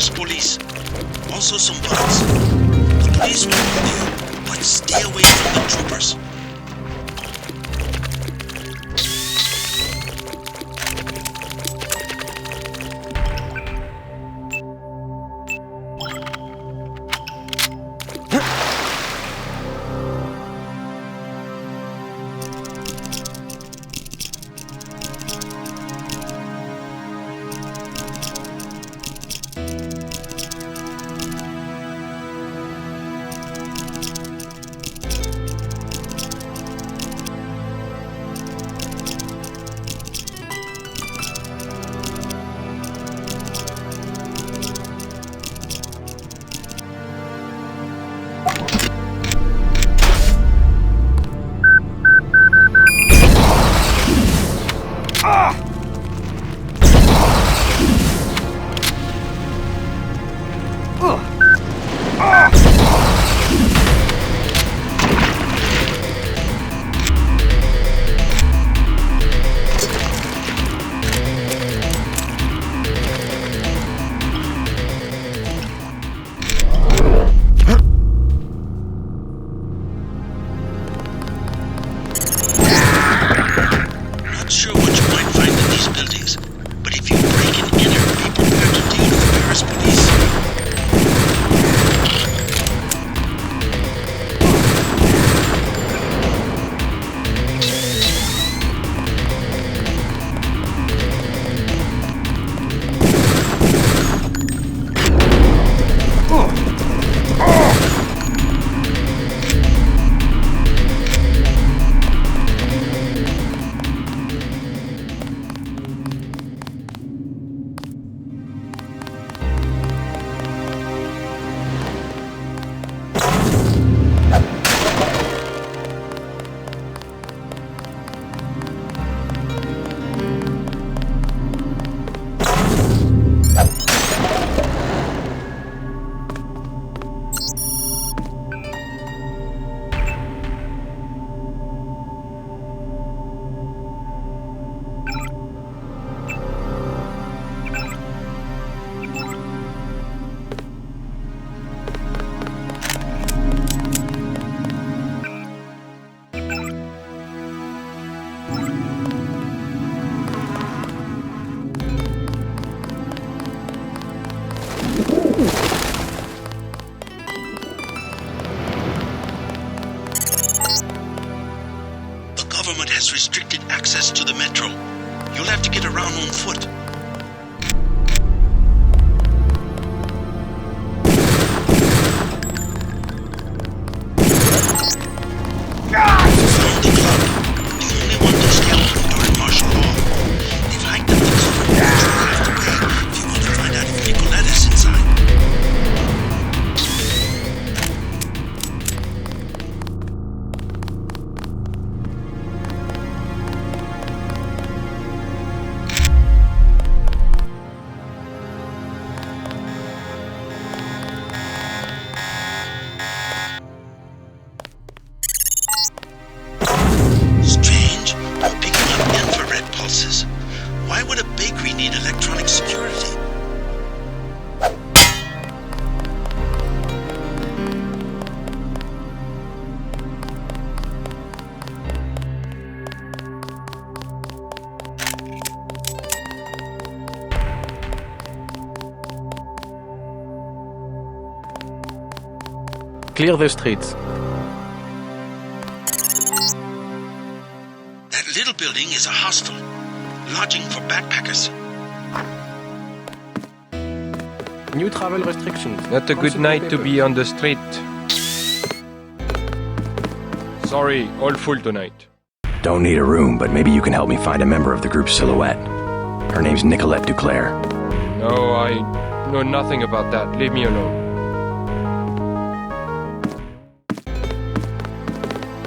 Paris police. Also some bugs. The police will help you, but stay away from the troopers. Has restricted access to the metro. You'll have to get around on foot. Found the club. The only one to scale during martial law. They've hiked up the cover. You'll have to pay if you want to find out if Nicoletta's inside. Why would a bakery need electronic security? Clear the streets. That little building is a hostel. Lodging for backpackers. New travel restrictions. Not a good night to be on the street. Sorry, all full tonight. Don't need a room, but maybe you can help me find a member of the group Silhouette. Her name's Nicolette Duclair. No, I know nothing about that. Leave me alone.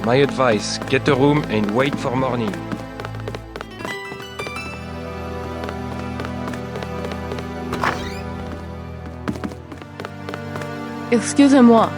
My advice, get a room and wait for morning. Excusez-moi.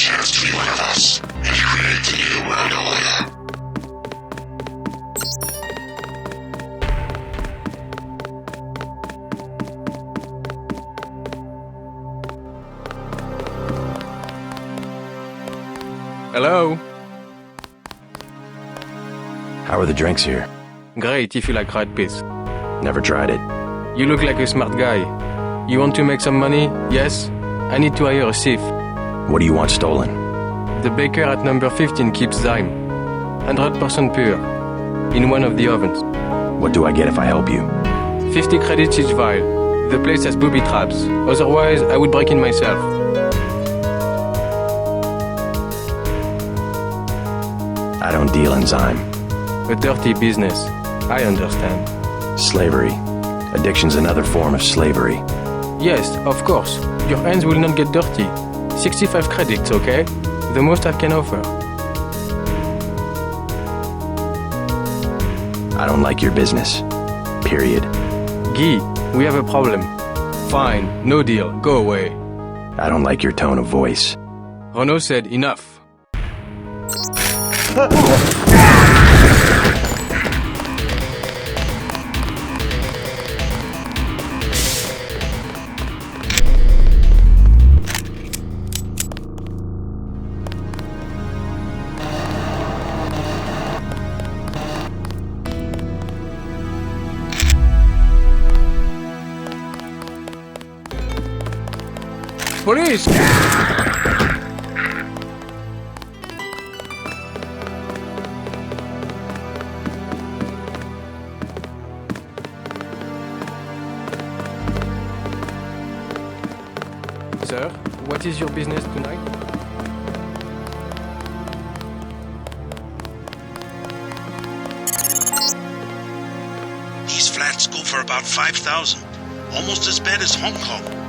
chance to be one of us and create the new world order. Hello? How are the drinks here? Great if you like rat piss. Never tried it. You look like a smart guy. You want to make some money? Yes? I need to hire a thief. What do you want stolen? The baker at number 15 keeps zyme. 100% pure. In one of the ovens. What do I get if I help you? 50 credits each vial. The place has booby traps. Otherwise, I would break in myself. I don't deal in zyme. A dirty business. I understand. Slavery. Addiction's another form of slavery. Yes, of course. Your hands will not get dirty. 65 credits, okay? The most I can offer. I don't like your business. Period. Guy, we have a problem. Fine, no deal, go away. I don't like your tone of voice. Renaud said enough. Police! Sir, what is your business tonight? These flats go for about 5,000. Almost as bad as Hong Kong.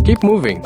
Keep moving.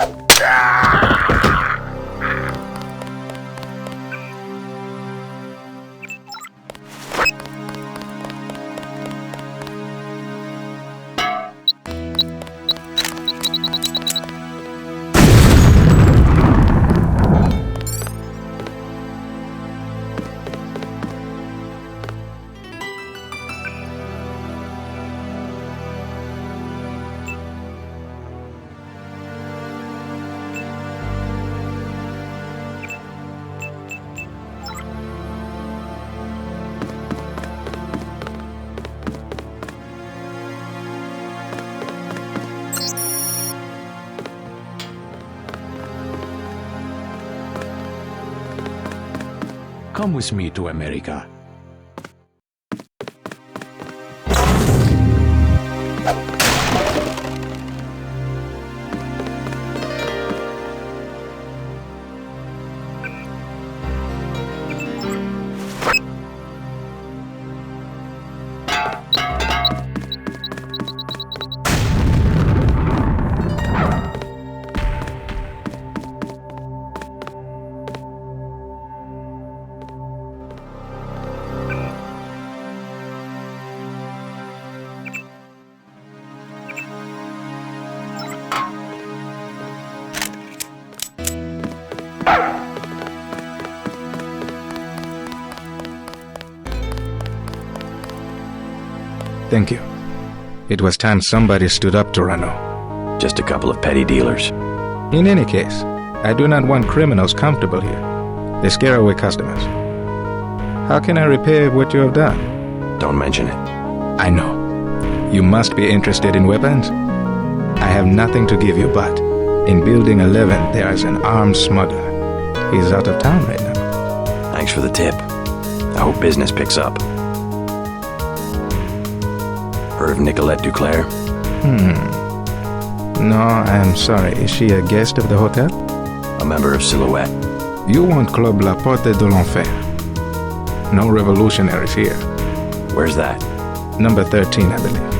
Come with me to America. Thank you. It was time somebody stood up to Renaud. Just a couple of petty dealers. In any case, I do not want criminals comfortable here. They scare away customers. How can I repay what you have done? Don't mention it. I know. You must be interested in weapons. I have nothing to give you, but in Building 11 there is an arms smuggler. He's out of town right now. Thanks for the tip. I hope business picks up. Heard of Nicolette Duclair? No, I'm sorry. Is she a guest of the hotel? A member of Silhouette. You want Club La Porte de l'Enfer. No revolutionaries here. Where's that? Number 13, I believe.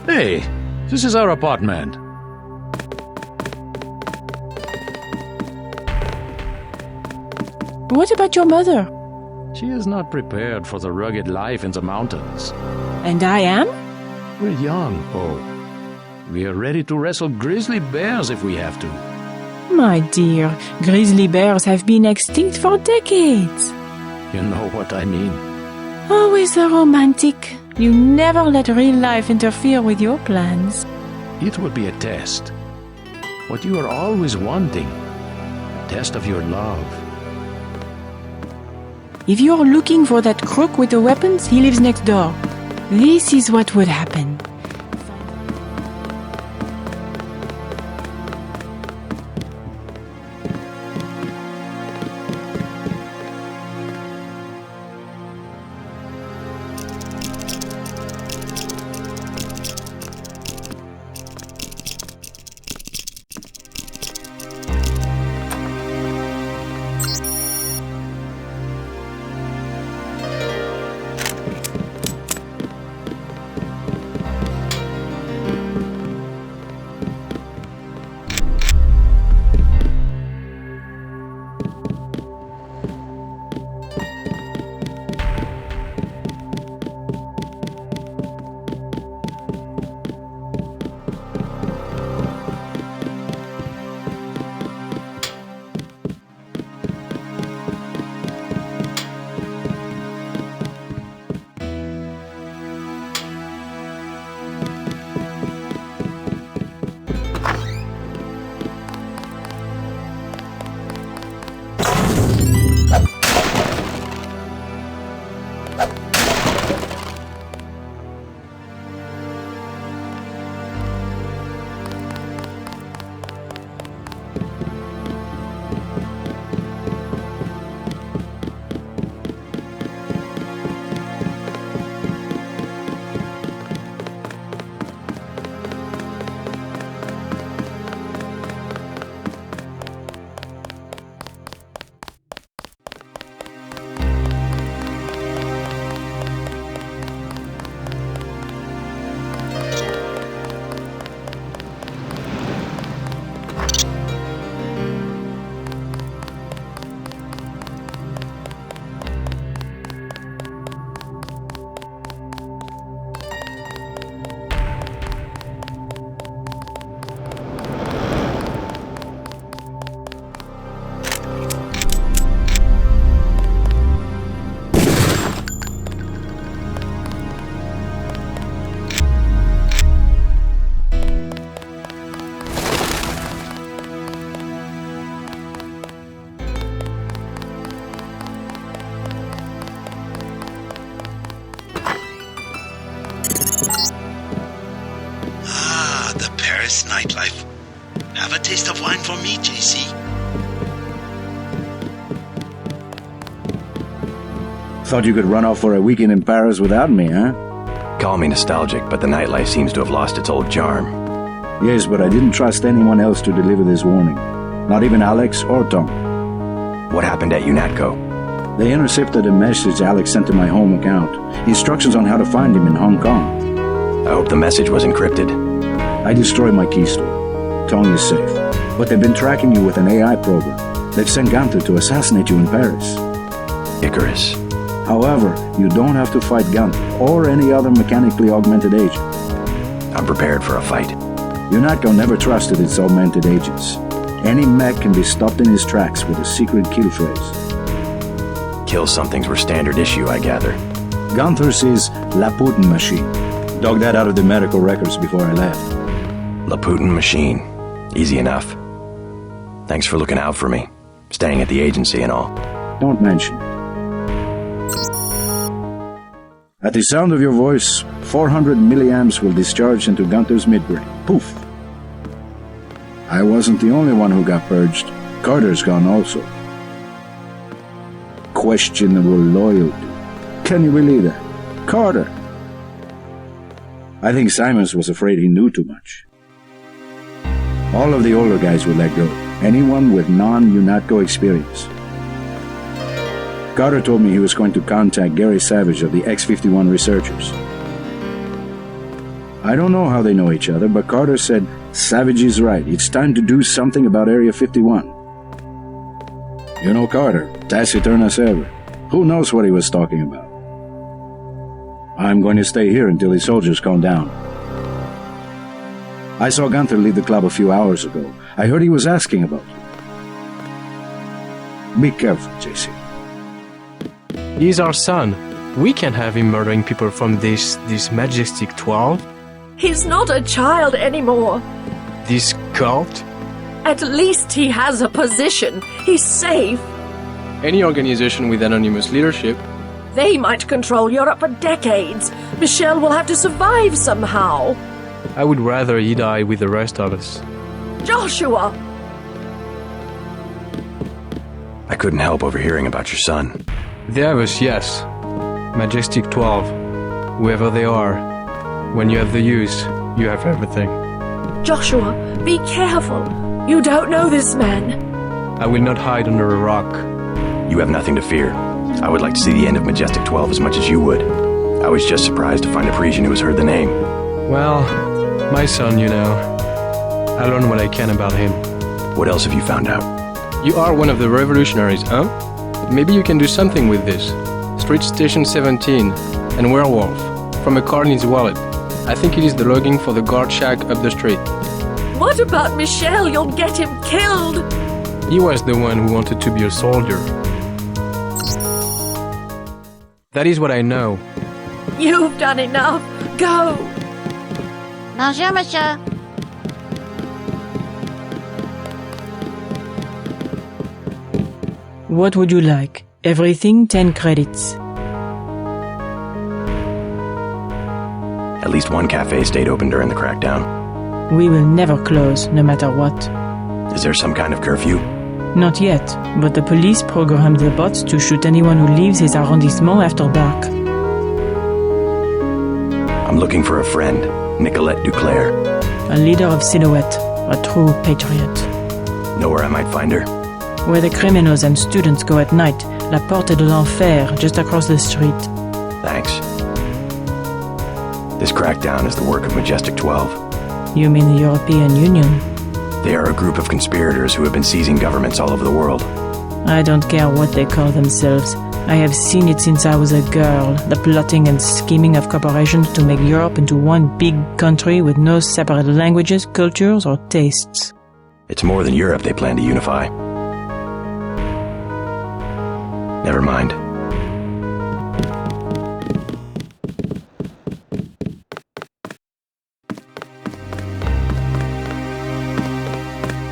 Hey, this is our apartment. What about your mother? She is not prepared for the rugged life in the mountains. And I am? We're young, oh. We are ready to wrestle grizzly bears if we have to. My dear, grizzly bears have been extinct for decades. You know what I mean. Always a romantic. You never let real life interfere with your plans. It would be a test. What you are always wanting. A test of your love. If you're looking for that crook with the weapons, he lives next door. This is what would happen. Paris nightlife. Have a taste of wine for me, JC. Thought you could run off for a weekend in Paris without me, huh? Call me nostalgic, but the nightlife seems to have lost its old charm. Yes, but I didn't trust anyone else to deliver this warning. Not even Alex or Tom. What happened at UNATCO? They intercepted a message Alex sent to my home account. Instructions on how to find him in Hong Kong. I hope the message was encrypted. I destroyed my keystore. Tong is safe. But they've been tracking you with an AI program. They've sent Gunther to assassinate you in Paris. Icarus. However, you don't have to fight Gunther or any other mechanically augmented agent. I'm prepared for a fight. UNATCO never trusted its augmented agents. Any mech can be stopped in his tracks with a secret kill phrase. Kill somethings were standard issue, I gather. Gunther's is La Putin machine. Dug that out of the medical records before I left. Laputin machine. Easy enough. Thanks for looking out for me. Staying at the agency and all. Don't mention it. At the sound of your voice, 400 milliamps will discharge into Gunther's midbrain. Poof! I wasn't the only one who got purged. Carter's gone also. Questionable loyalty. Can you believe that? Carter! I think Simons was afraid he knew too much. All of the older guys were let go. Anyone with non-UNATCO experience. Carter told me he was going to contact Gary Savage of the X-51 researchers. I don't know how they know each other, but Carter said, Savage is right. It's time to do something about Area 51. You know Carter, taciturn as ever. Who knows what he was talking about? I'm going to stay here until the soldiers calm down. I saw Gunther leave the club a few hours ago. I heard he was asking about you. Be careful, JC. He's our son. We can't have him murdering people from this Majestic 12. He's not a child anymore. This cult. At least he has a position. He's safe. Any organization with anonymous leadership. They might control Europe for decades. Michelle will have to survive somehow. I would rather he die with the rest of us. Joshua! I couldn't help overhearing about your son. They have us, yes. Majestic 12. Whoever they are. When you have the use, you have everything. Joshua, be careful. You don't know this man. I will not hide under a rock. You have nothing to fear. I would like to see the end of Majestic 12 as much as you would. I was just surprised to find a Parisian who has heard the name. Well, my son, you know. I learned what I can about him. What else have you found out? You are one of the revolutionaries, huh? Maybe you can do something with this. Street Station 17 and Werewolf from a card in his wallet. I think it is the logging for the guard shack up the street. What about Michelle? You'll get him killed. He was the one who wanted to be a soldier. That is what I know. You've done enough. Go. Bonjour, monsieur. What would you like? Everything 10 credits. At least one cafe stayed open during the crackdown. We will never close, no matter what. Is there some kind of curfew? Not yet, but the police programmed the bots to shoot anyone who leaves his arrondissement after dark. I'm looking for a friend, Nicolette Duclair. A leader of Silhouette, a true patriot. Know where I might find her? Where the criminals and students go at night, La Porte de l'Enfer, just across the street. Thanks. This crackdown is the work of Majestic 12. You mean the European Union? They are a group of conspirators who have been seizing governments all over the world. I don't care what they call themselves. I have seen it since I was a girl, the plotting and scheming of corporations to make Europe into one big country with no separate languages, cultures, or tastes. It's more than Europe they plan to unify. Never mind.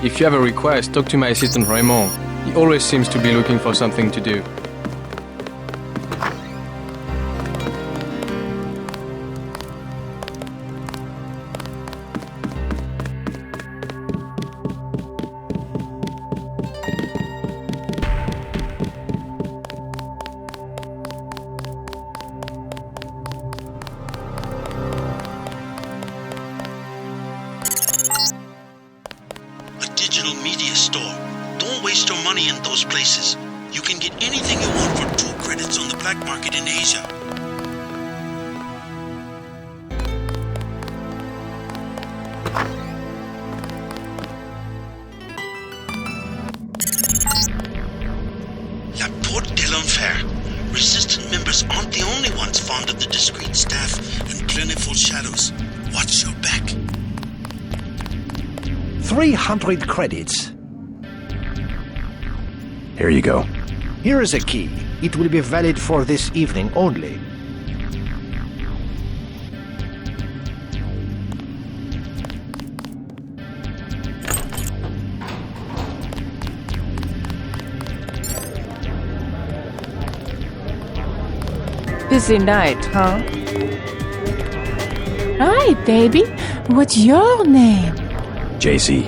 If you have a request, talk to my assistant Raymond. He always seems to be looking for something to do. Digital media store. Don't waste your money in those places. You can get anything you want for 2 credits on the black market in Asia. La Porte de l'Enfer. Resistant members aren't the only ones fond of the discreet staff and plentiful shadows. Watch your back. 300 credits. Here you go. Here is a key. It will be valid for this evening only. Busy night, huh? Hi, baby. What's your name? JC.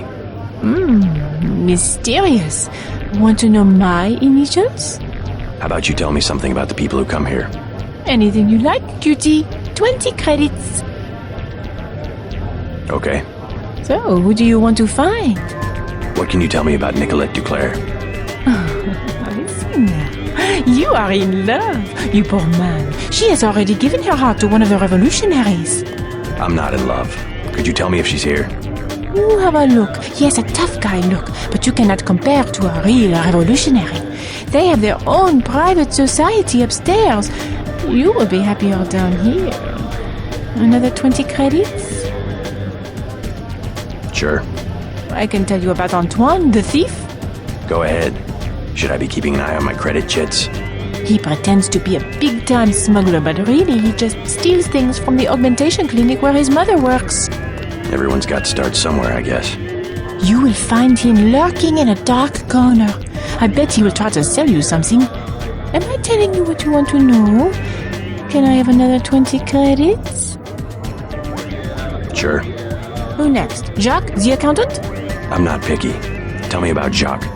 Mysterious. Want to know my initials? How about you tell me something about the people who come here? Anything you like, cutie. 20 credits. Okay. So, who do you want to find? What can you tell me about Nicolette Duclair? Listen now. You are in love, you poor man. She has already given her heart to one of the revolutionaries. I'm not in love. Could you tell me if she's here? You have a look. He has a tough guy look, but you cannot compare to a real revolutionary. They have their own private society upstairs. You will be happier down here. Another 20 credits? Sure. I can tell you about Antoine, the thief. Go ahead. Should I be keeping an eye on my credit chits? He pretends to be a big-time smuggler, but really he just steals things from the augmentation clinic where his mother works. Everyone's got to start somewhere, I guess. You will find him lurking in a dark corner. I bet he will try to sell you something. Am I telling you what you want to know? Can I have another 20 credits? Sure. Who next? Jacques, the accountant? I'm not picky. Tell me about Jacques.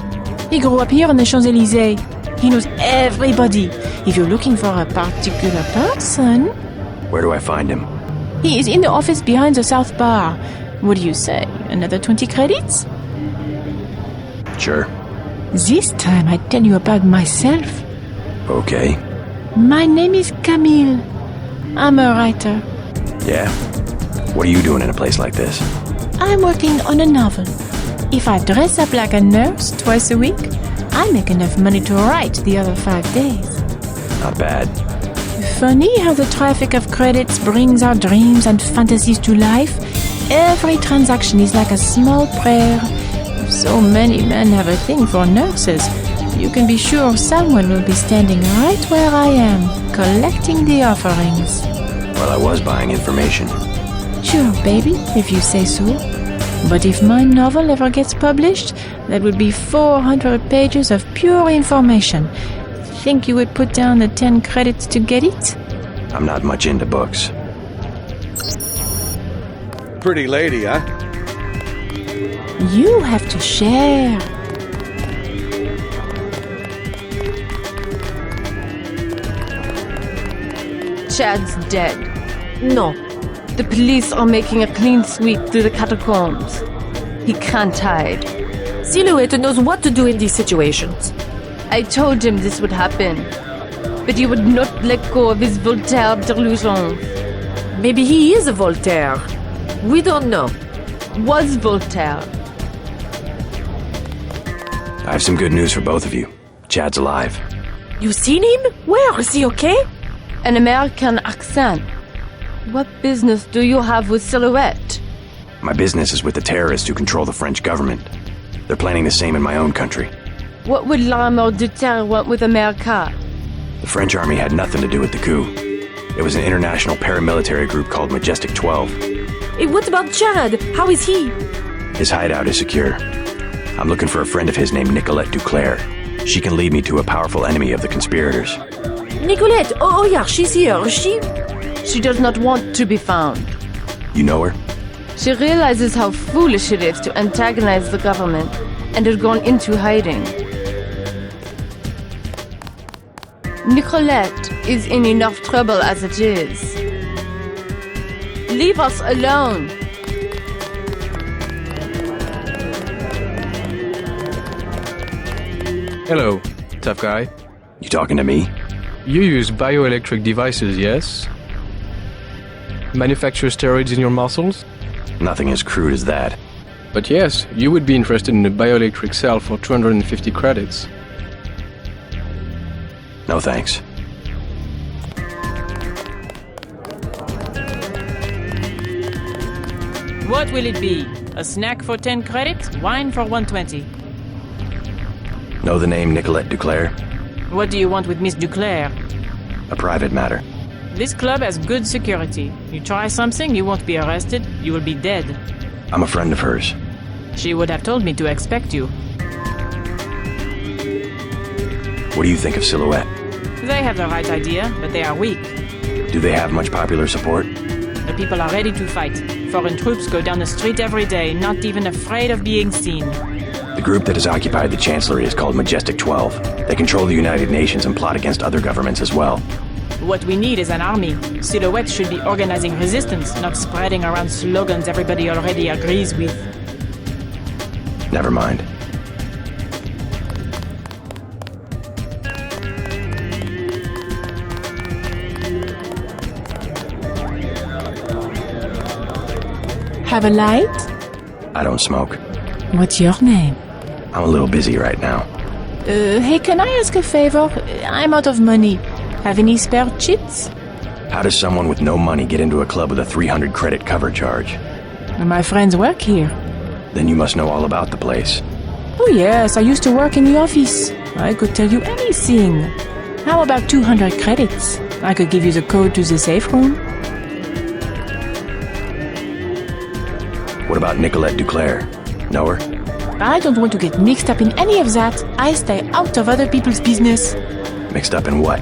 He grew up here on the Champs-Élysées. He knows everybody. If you're looking for a particular person... Where do I find him? He is in the office behind the South Bar. What do you say? Another 20 credits? Sure. This time I tell you about myself. Okay. My name is Camille. I'm a writer. Yeah? What are you doing in a place like this? I'm working on a novel. If I dress up like a nurse twice a week, I make enough money to write the other 5 days. Not bad. Funny how the traffic of credits brings our dreams and fantasies to life. Every transaction is like a small prayer. So many men have a thing for nurses. You can be sure someone will be standing right where I am, collecting the offerings. Well, I was buying information. Sure, baby, if you say so. But if my novel ever gets published, that would be 400 pages of pure information. Think you would put down the 10 credits to get it? I'm not much into books. Pretty lady, huh? You have to share. Chad's dead. No. The police are making a clean sweep through the catacombs. He can't hide. Silhouette knows what to do in these situations. I told him this would happen, but he would not let go of his Voltaire delusions. Maybe he is a Voltaire. We don't know. Was Voltaire. I have some good news for both of you. Chad's alive. You seen him? Where? Is he okay? An American accent. What business do you have with Silhouette? My business is with the terrorists who control the French government. They're planning the same in my own country. What would l'armée de terre want with America? The French army had nothing to do with the coup. It was an international paramilitary group called Majestic 12. Hey, what about Chad? How is he? His hideout is secure. I'm looking for a friend of his named Nicolette Duclair. She can lead me to a powerful enemy of the conspirators. Nicolette! Oh yeah, she's here. She does not want to be found. You know her? She realizes how foolish it is to antagonize the government and has gone into hiding. Nicolette is in enough trouble as it is. Leave us alone. Hello, tough guy. You talking to me? You use bioelectric devices, yes? Manufacture steroids in your muscles? Nothing as crude as that. But yes, you would be interested in a bioelectric cell for 250 credits. No thanks. What will it be? A snack for 10 credits? Wine for 120. Know the name Nicolette Duclair? What do you want with Miss Duclair? A private matter. This club has good security. You try something, you won't be arrested, you will be dead. I'm a friend of hers. She would have told me to expect you. What do you think of Silhouette? They have the right idea, but they are weak. Do they have much popular support? The people are ready to fight. Foreign troops go down the street every day, not even afraid of being seen. The group that has occupied the Chancellery is called Majestic 12. They control the United Nations and plot against other governments as well. What we need is an army. Silhouette should be organizing resistance, not spreading around slogans everybody already agrees with. Never mind. Have a light? I don't smoke. What's your name? I'm a little busy right now. Hey, can I ask a favor? I'm out of money. Have any spare chits? How does someone with no money get into a club with a 300 credit cover charge? My friends work here. Then you must know all about the place. Oh yes, I used to work in the office. I could tell you anything. How about 200 credits? I could give you the code to the safe room. What about Nicolette Duclair? Know her? I don't want to get mixed up in any of that. I stay out of other people's business. Mixed up in what?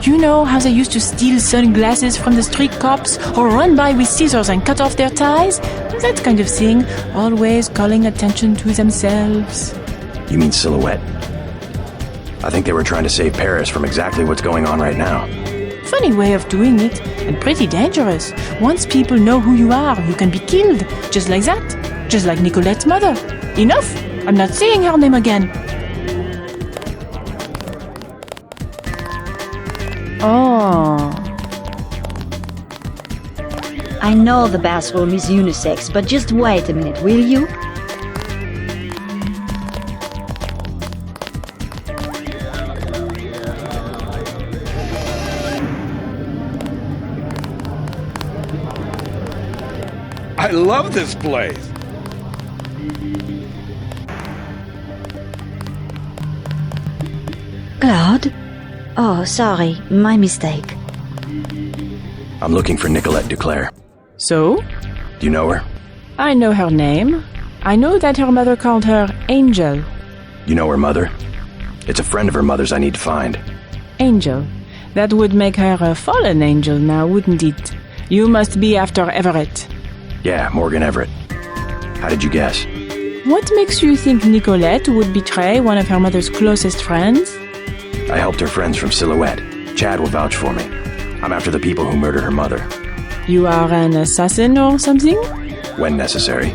You know how they used to steal sunglasses from the street cops or run by with scissors and cut off their ties? That kind of thing, always calling attention to themselves. You mean Silhouette? I think they were trying to save Paris from exactly what's going on right now. Funny way of doing it, and pretty dangerous. Once people know who you are, you can be killed, just like that. Just like Nicolette's mother. Enough! I'm not saying her name again. Oh. I know the bathroom is unisex, but just wait a minute, will you? I love this place. Claude? Oh, sorry, my mistake. I'm looking for Nicolette Duclair. So? Do you know her? I know her name. I know that her mother called her Angel. You know her mother? It's a friend of her mother's I need to find. Angel. That would make her a fallen angel now, wouldn't it? You must be after Everett. Yeah, Morgan Everett. How did you guess? What makes you think Nicolette would betray one of her mother's closest friends? I helped her friends from Silhouette. Chad will vouch for me. I'm after the people who murdered her mother. You are an assassin or something? When necessary.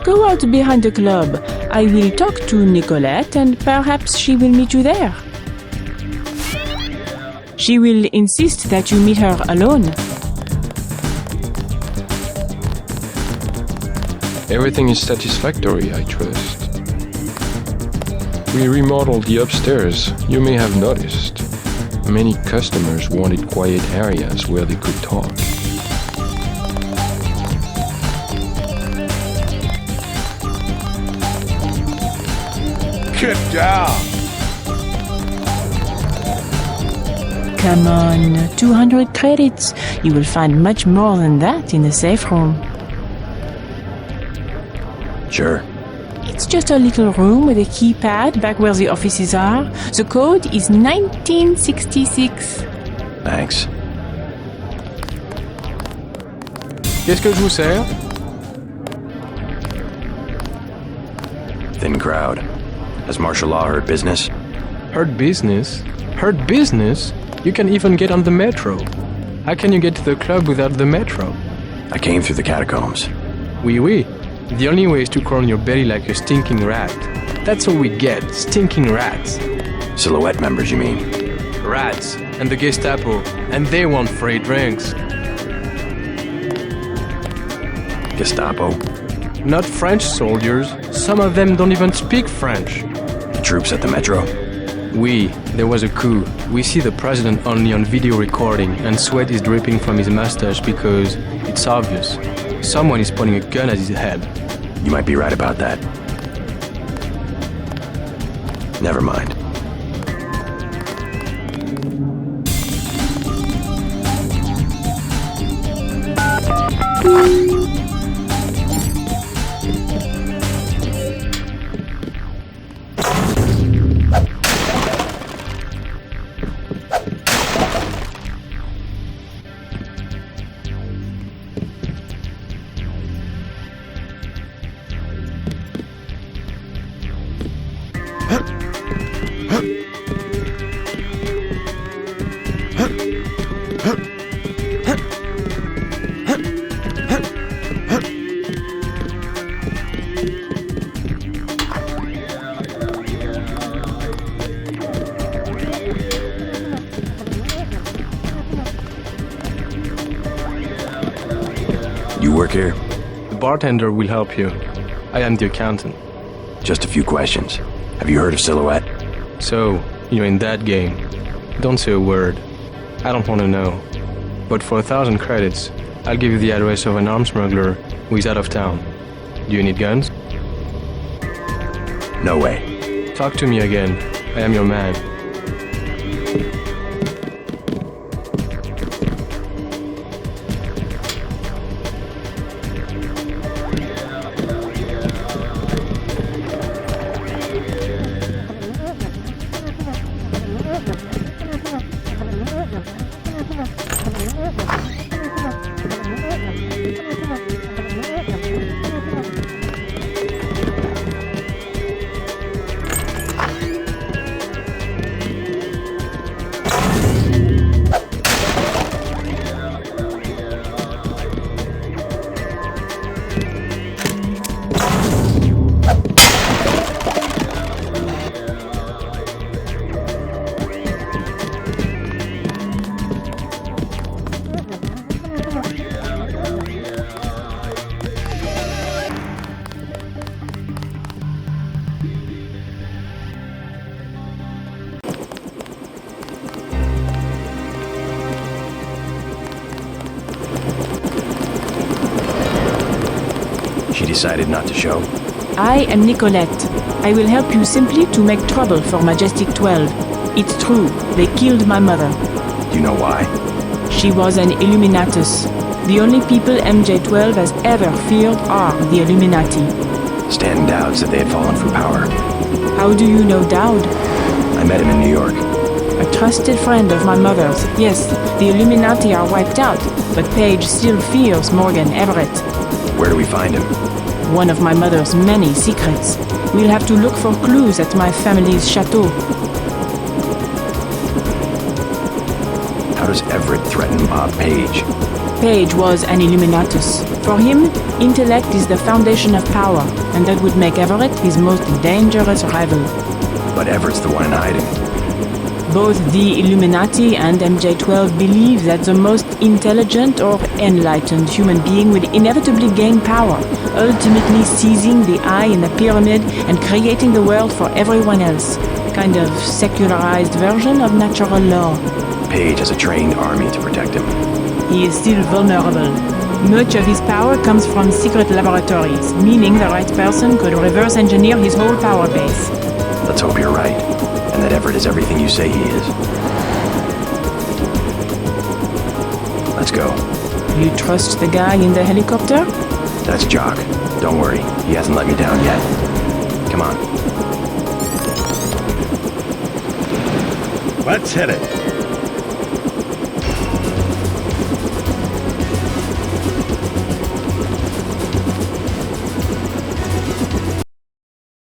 Go out behind the club. I will talk to Nicolette and perhaps she will meet you there. She will insist that you meet her alone. Everything is satisfactory, I trust. We remodeled the upstairs, you may have noticed. Many customers wanted quiet areas where they could talk. Good job. Come on, 200 credits. You will find much more than that in the safe room. Sure. It's just a little room with a keypad back where the offices are. The code is 1966. Thanks. Qu'est-ce que je vous sers? Thin crowd. Has martial law heard business? Heard business? Heard business? You can even get on the metro. How can you get to the club without the metro? I came through the catacombs. Oui. The only way is to crawl on your belly like a stinking rat. That's all we get, stinking rats. Silhouette members, you mean? Rats, and the Gestapo, and they want free drinks. Gestapo? Not French soldiers. Some of them don't even speak French. The troops at the metro? Oui, there was a coup. We see the president only on video recording, and sweat is dripping from his mustache because it's obvious. Someone is pointing a gun at his head. You might be right about that. Never mind. You work here? The bartender will help you. I am the accountant. Just a few questions. Have you heard of Silhouette? So, you're in that game. Don't say a word. I don't want to know. But for 1,000 credits, I'll give you the address of an arms smuggler who is out of town. Do you need guns? No way. Talk to me again. I am your man. She decided not to show? I am Nicolette. I will help you simply to make trouble for Majestic 12. It's true, they killed my mother. Do you know why? She was an Illuminatus. The only people MJ12 has ever feared are the Illuminati. Stanton Dowd said they had fallen from power. How do you know Dowd? I met him in New York. A trusted friend of my mother's. Yes, the Illuminati are wiped out, but Paige still fears Morgan Everett. Where do we find him? One of my mother's many secrets. We'll have to look for clues at my family's chateau. How does Everett threaten Bob Page? Page was an Illuminatus. For him, intellect is the foundation of power, and that would make Everett his most dangerous rival. But Everett's the one in hiding. Both the Illuminati and MJ12 believe that the most intelligent or enlightened human being will inevitably gain power, ultimately seizing the eye in the pyramid and creating the world for everyone else. Kind of secularized version of natural law. Page has a trained army to protect him. He is still vulnerable. Much of his power comes from secret laboratories, meaning the right person could reverse engineer his whole power base. Let's hope you're right, and that Everett is everything you say he is. Let's go. You trust the guy in the helicopter? That's Jock. Don't worry, he hasn't let me down yet. Come on. Let's hit it.